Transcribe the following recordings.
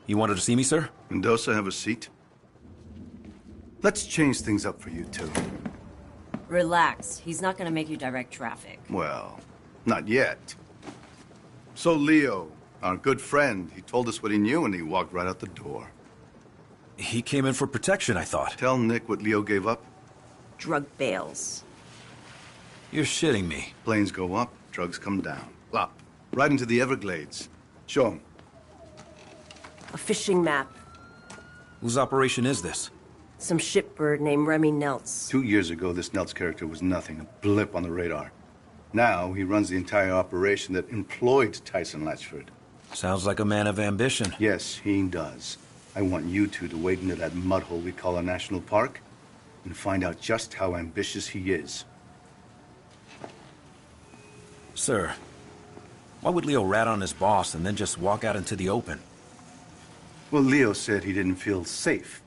You wanted to see me, sir? Mendoza, have a seat. Let's change things up for you two. Relax. He's not gonna make you direct traffic. Well, not yet. So Leo, our good friend, he told us what he knew and he walked right out the door. He came in for protection, I thought. Tell Nick what Leo gave up. Drug bales. You're shitting me. Planes go up, drugs come down. Plop. Right into the Everglades. Show him. A fishing map. Whose operation is this? Some shipbird named Remy Neltz. 2 years ago, this Neltz character was nothing, a blip on the radar. Now, he runs the entire operation that employed Tyson Latchford. Sounds like a man of ambition. Yes, he does. I want you two to wade into that mud hole we call a national park and find out just how ambitious he is. Sir, why would Leo rat on his boss and then just walk out into the open? Well, Leo said he didn't feel safe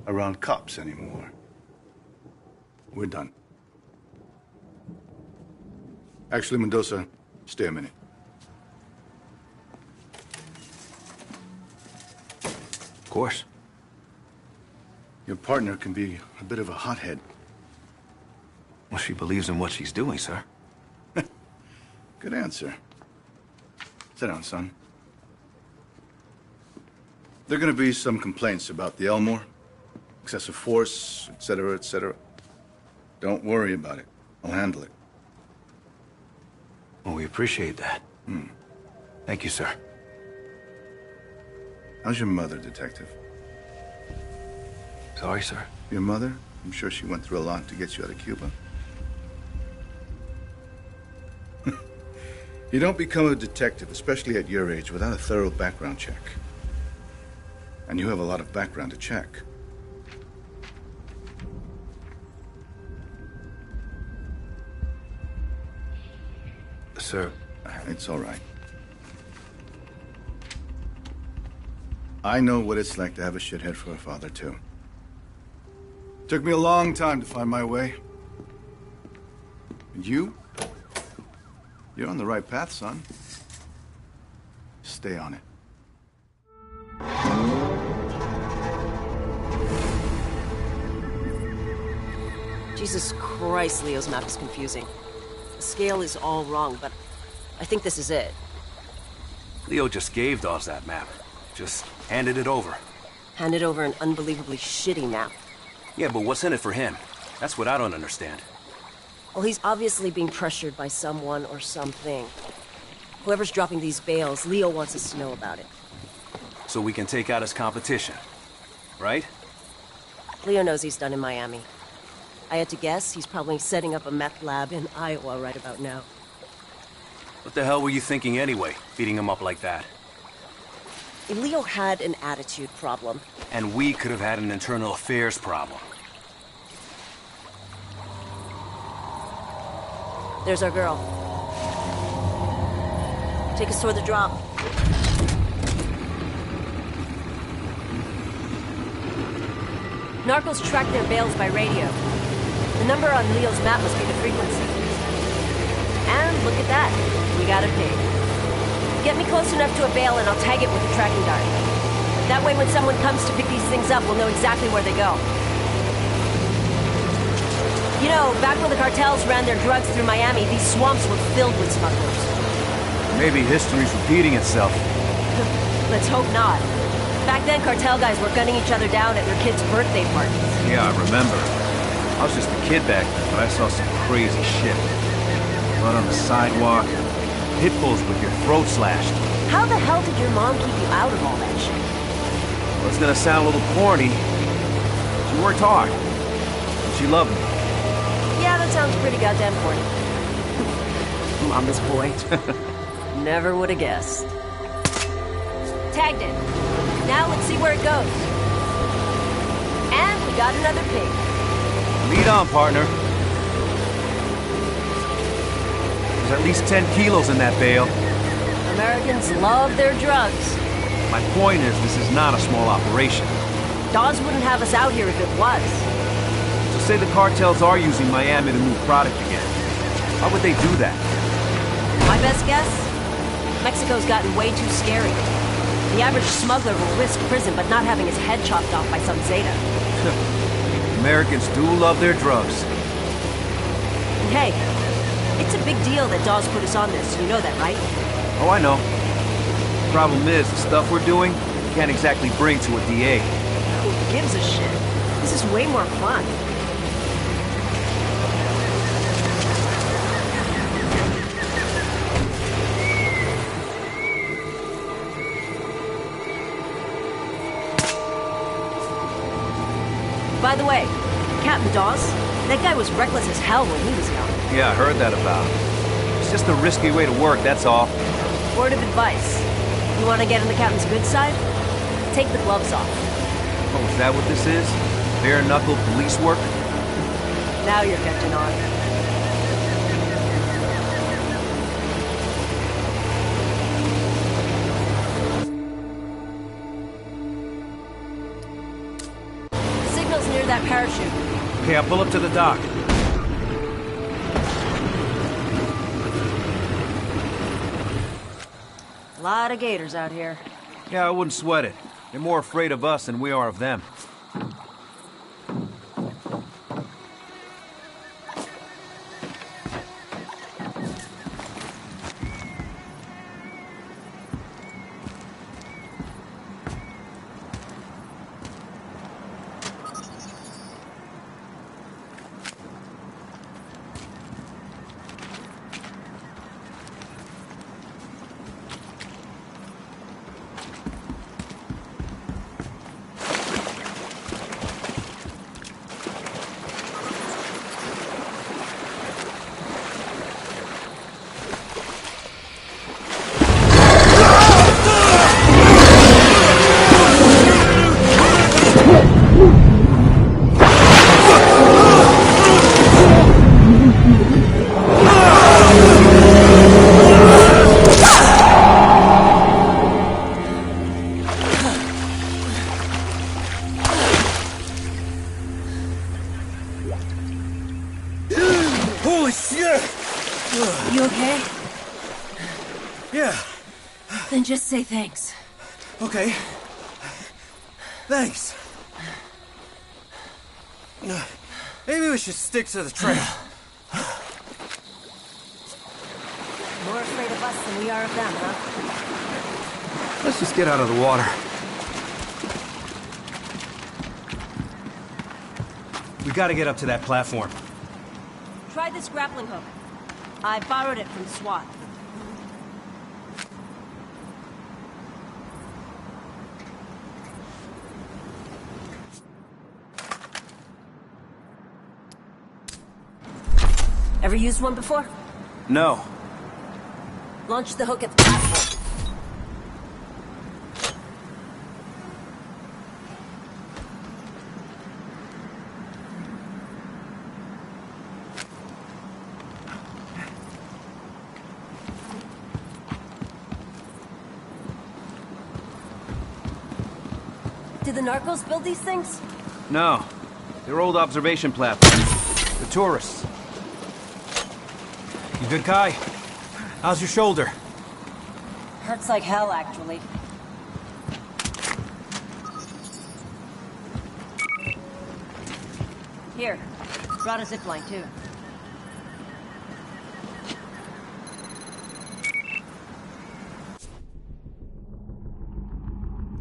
around cops anymore. We're done. Actually, Mendoza, stay a minute. Of course. Your partner can be a bit of a hothead. Well, she believes in what she's doing, sir. Good answer. Sit down, son. There are gonna be some complaints about the Elmore. Excessive force, etc., etc. Don't worry about it. I'll handle it. Well, we appreciate that. Thank you, sir. How's your mother, Detective? Sorry, sir. Your mother? I'm sure she went through a lot to get you out of Cuba. You don't become a detective, especially at your age, without a thorough background check. And you have a lot of background to check. Sir, It's all right. I know what it's like to have a shithead for a father, too. Took me a long time to find my way. And you? You're on the right path, son. Stay on it. Jesus Christ, Leo's map is confusing. The scale is all wrong, but I think this is it. Leo just gave Dawes that map. Just handed it over. Handed over an unbelievably shitty map. Yeah, but what's in it for him? That's what I don't understand. Well, he's obviously being pressured by someone or something. Whoever's dropping these bales, Leo wants us to know about it. So we can take out his competition, right? Leo knows he's done in Miami. I had to guess he's probably setting up a meth lab in Iowa right about now. What the hell were you thinking anyway, feeding him up like that? Leo had an attitude problem. And we could have had an internal affairs problem. There's our girl. Take us toward the drop. Narcos track their bales by radio. The number on Leo's map must be the frequency. And look at that. We got a pig. Get me close enough to a bale and I'll tag it with a tracking dart. That way when someone comes to pick these things up, we'll know exactly where they go. You know, back when the cartels ran their drugs through Miami, these swamps were filled with smugglers. Maybe history's repeating itself. Let's hope not. Back then, cartel guys were gunning each other down at their kids' birthday parties. Yeah, I remember. I was just a kid back then, but I saw some crazy shit. Blood on the sidewalk, pit bulls with your throat slashed. How the hell did your mom keep you out of all that shit? Well, it's gonna sound a little corny. She worked hard. And she loved me. Yeah, that sounds pretty goddamn corny. Mama's boy. Never would have guessed. Tagged it. Now let's see where it goes. And we got another pig. Lead on, partner. There's at least 10 kilos in that bale. Americans love their drugs. My point is, this is not a small operation. Dawes wouldn't have us out here if it was. So say the cartels are using Miami to move product again. Why would they do that? My best guess? Mexico's gotten way too scary. The average smuggler will risk prison but not having his head chopped off by some Zeta. Americans do love their drugs. And hey, it's a big deal that Dawes put us on this, you know that, right? Oh, I know. Problem is, the stuff we're doing, you can't exactly bring to a DA. Who gives a shit? This is way more fun. By the way, Captain Dawes, that guy was reckless as hell when he was young. Yeah, I heard that about him. It's just a risky way to work, that's all. Word of advice. You want to get on the captain's good side? Take the gloves off. Oh, is that what this is? Bare-knuckle police work? Now you're catching on. The signal's near that parachute. Okay, I'll pull up to the dock. A lot of gators out here. Yeah, I wouldn't sweat it. They're more afraid of us than we are of them. Holy shit! You okay? Yeah, Then just say thanks. okay. Thanks. Maybe we should stick to the trail. More afraid of us than we are of them, huh? Let's just get out of the water. We gotta get up to that platform. Try this grappling hook. I borrowed it from SWAT. Ever used one before? No. Launch the hook at the platform. Did the narcos build these things? No. They're old observation platforms. The tourists. You good, Kai? How's your shoulder? Hurts like hell, actually. Here. Brought a zipline, too.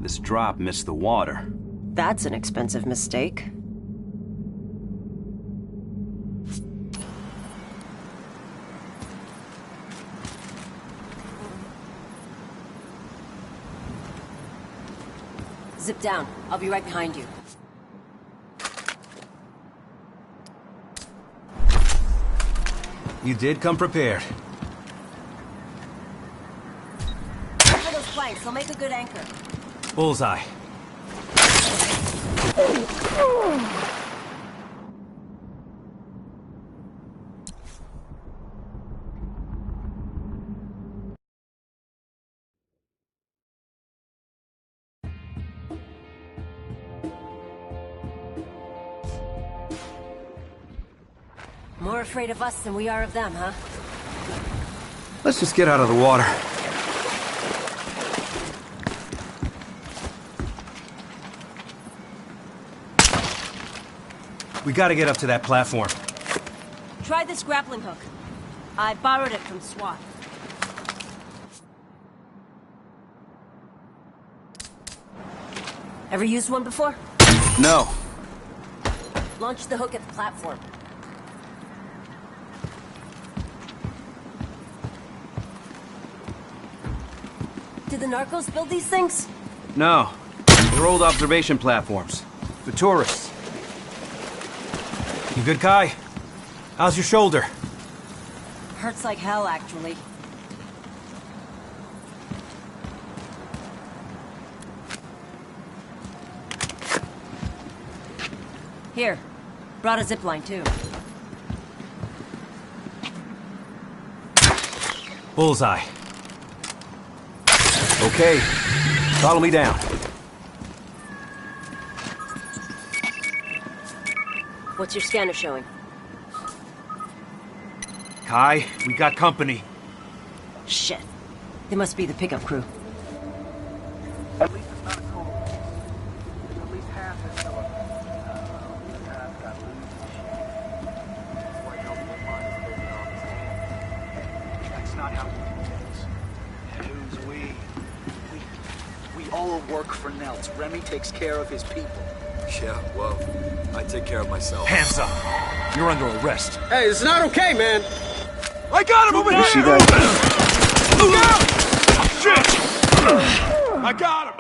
This drop missed the water. That's an expensive mistake. Zip down. I'll be right behind you. You did come prepared. Cover those planks. They'll make a good anchor. Bullseye. More afraid of us than we are of them, huh? Let's just get out of the water. We gotta get up to that platform. Try this grappling hook. I borrowed it from SWAT. Ever used one before? No. Launch the hook at the platform. Did the narcos build these things? No. They're old observation platforms. For tourists. You good, Kai? How's your shoulder? Hurts like hell, actually. Here. Brought a zipline, too. Bullseye. Okay. Follow me down. What's your scanner showing? Kai, we got company. Shit. They must be the pickup crew. At least it's not a total loss. At least half is still up. The guy's got loose and shit. That's why nobody minds taking off his hands. That's not how we do things. Who's we? We all work for Nelts. Remy takes care of his people. Yeah, well, I take care of myself. Hands up. You're under arrest. Hey, it's not okay, man. I got him over here! see that? Shit! I got him!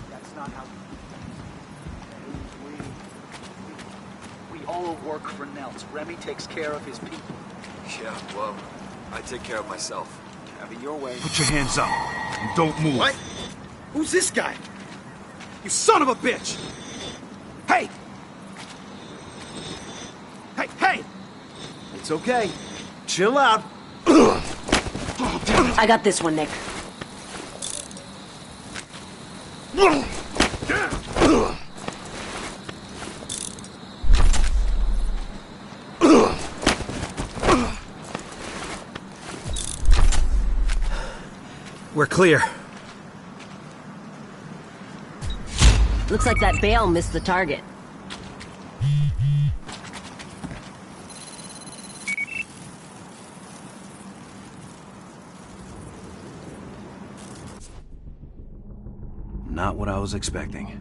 That's not how we do things. We all work for Nelts. Remy takes care of his people. Yeah, well, I take care of myself. Have it your way. Put your hands up and don't move. What? Who's this guy? You son of a bitch! Hey! Hey, hey! It's okay. Chill out. I got this one, Nick. We're clear. Looks like that bale missed the target. Not what I was expecting.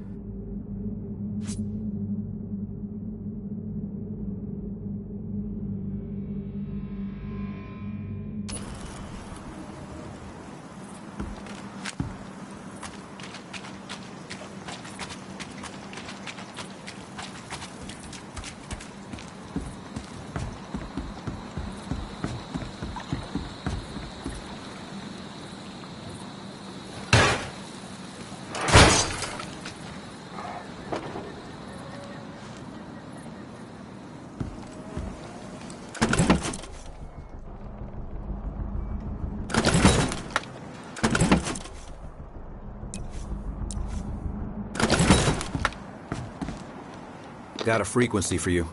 Got a frequency for you.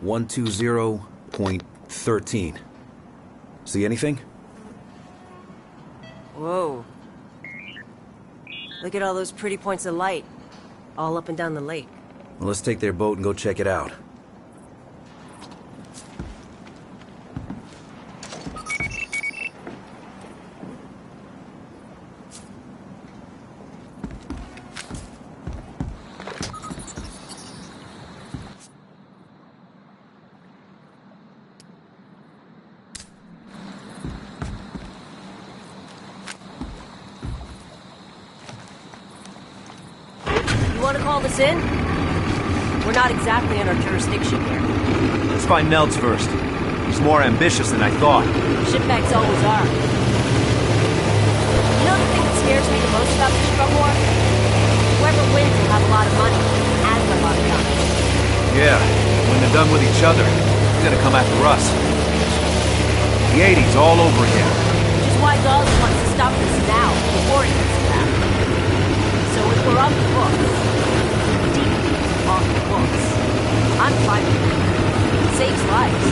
120.13. See anything? Whoa. Look at all those pretty points of light. All up and down the lake. Well, let's take their boat and go check it out. You want to call this in? We're not exactly in our jurisdiction here. Let's find Nelds first. He's more ambitious than I thought. Shitbags always are. You know the thing that scares me the most about this drug war? Whoever wins will have a lot of money and a lot of guns. Yeah, when they're done with each other, they're gonna come after us. the 80s all over again. Which is why Dawes wants to stop this now, before it gets bad. So if we're off the books, deep off the books, I'm fine with it. It saves lives.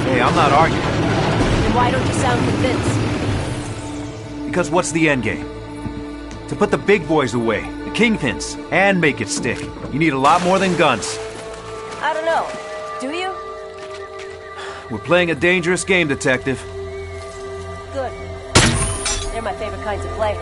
Hey, I'm not arguing. Then why don't you sound convinced? Because what's the end game? To put the big boys away, the kingpins, and make it stick, you need a lot more than guns. I don't know. Do you? We're playing a dangerous game, Detective. Good. They're my favorite kinds of play.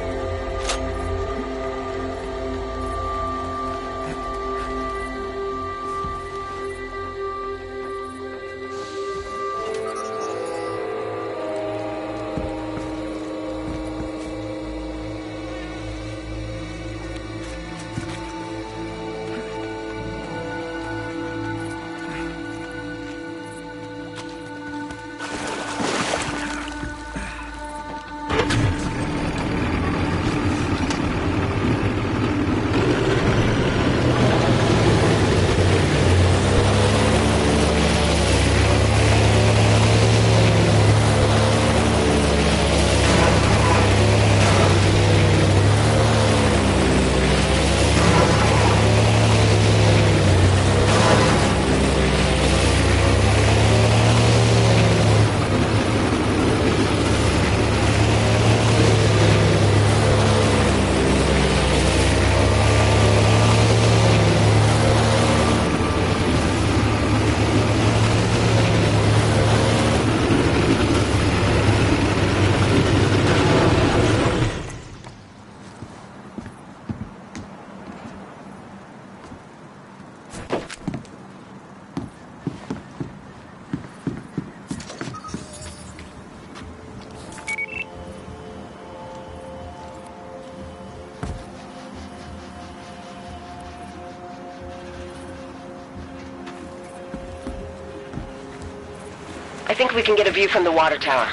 I think we can get a view from the water tower.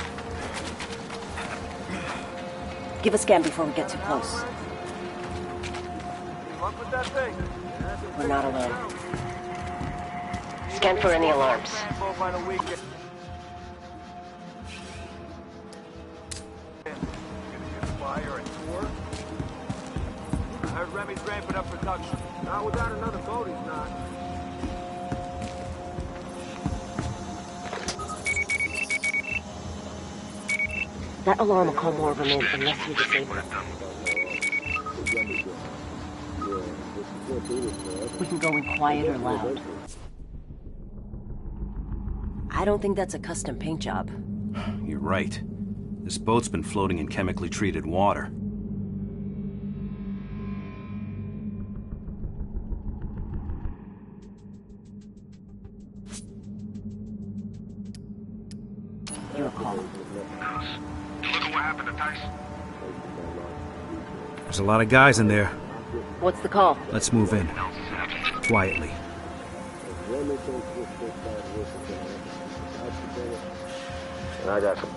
Give a scan before we get too close. We're not alone. Scan for any alarms. I heard Remy's ramping up production. Not without another boat, he's not. That alarm will call more of them in unless you disable it. We can go in quiet or loud. I don't think that's a custom paint job. You're right. This boat's been floating in chemically treated water. Your call. Look at what happened to Tyson. There's a lot of guys in there. What's the call? Let's move in. Quietly. I got some.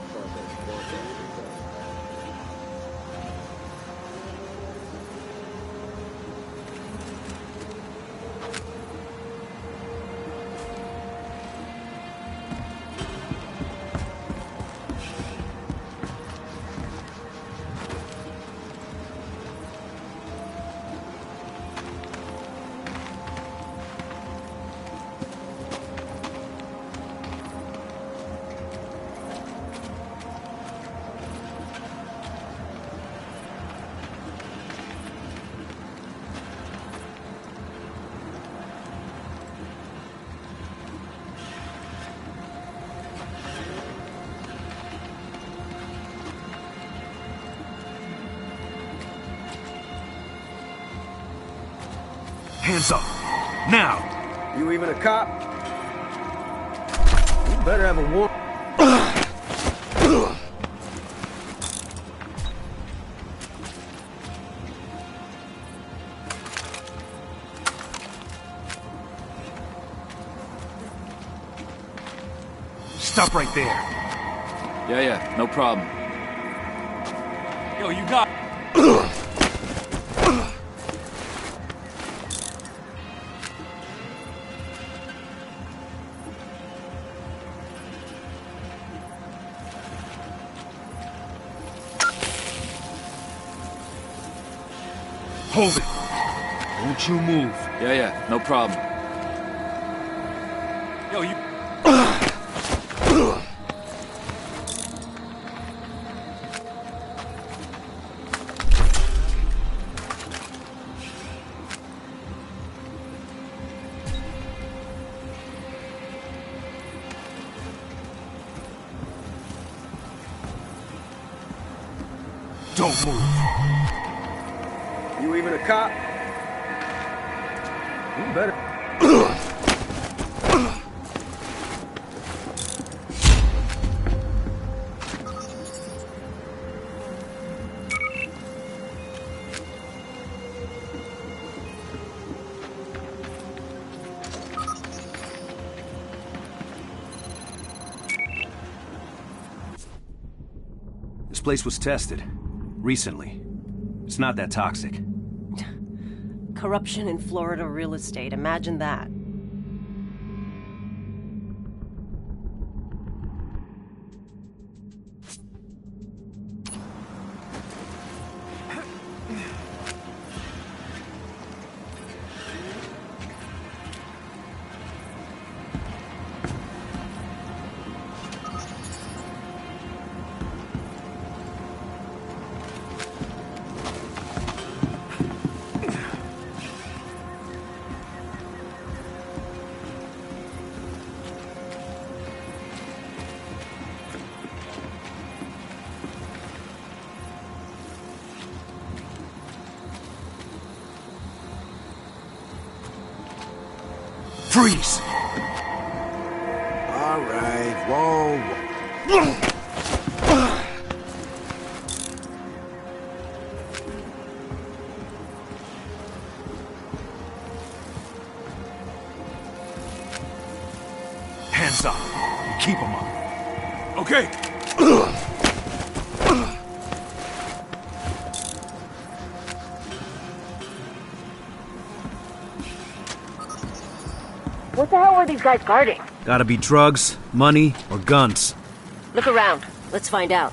Hands up! Now! You even a cop? You better have a warrant. Stop right there. Yeah, no problem. Yo, you got... Hold it. Don't you move. Yeah, no problem. Yo, you... Don't move. You even a cop? You better. This place was tested. Recently. It's not that toxic. Corruption in Florida real estate, imagine that. Freeze! All right, whoa. Hands up. And keep them up. Okay. What the hell are these guys guarding? Gotta be drugs, money, or guns. Look around. Let's find out.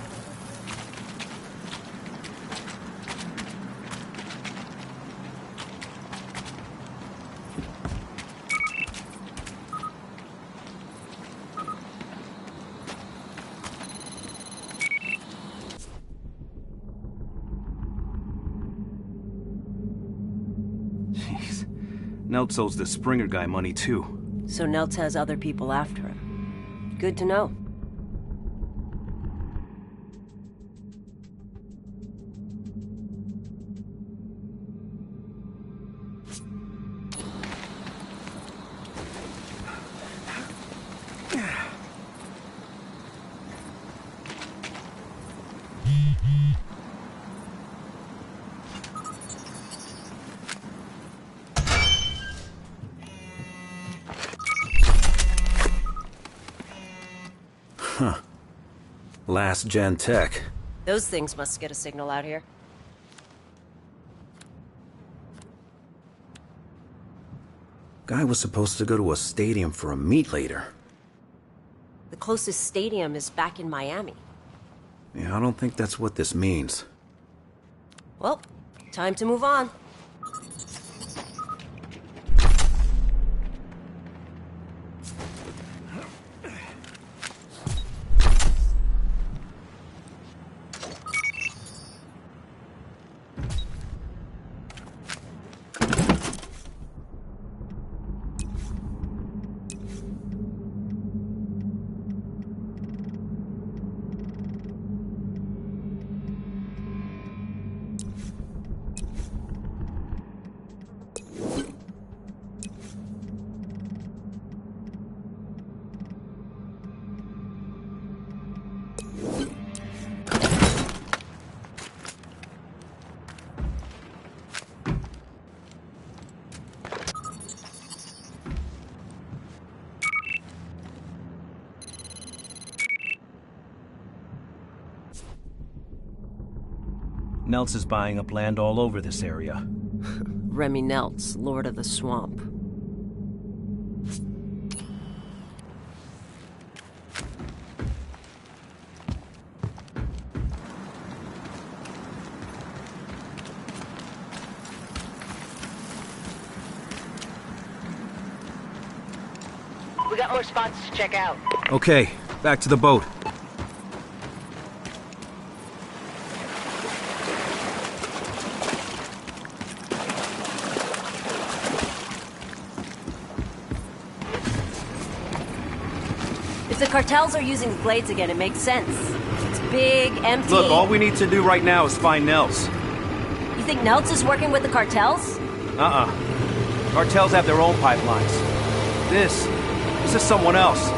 Jeez. Neltz owes the Springer guy money too. So Neltz has other people after him. Good to know. Last gen tech. Those things must get a signal out here. Guy was supposed to go to a stadium for a meet later. The closest stadium is back in Miami. Yeah, I don't think that's what this means. Well, time to move on. Neltz is buying up land all over this area. Remy Neltz, Lord of the Swamp. We got more spots to check out. Okay, back to the boat. If the cartels are using the Glades again, it makes sense. It's big, empty... Look, all we need to do right now is find Nels. You think Nelts is working with the cartels? Cartels have their own pipelines. This is someone else.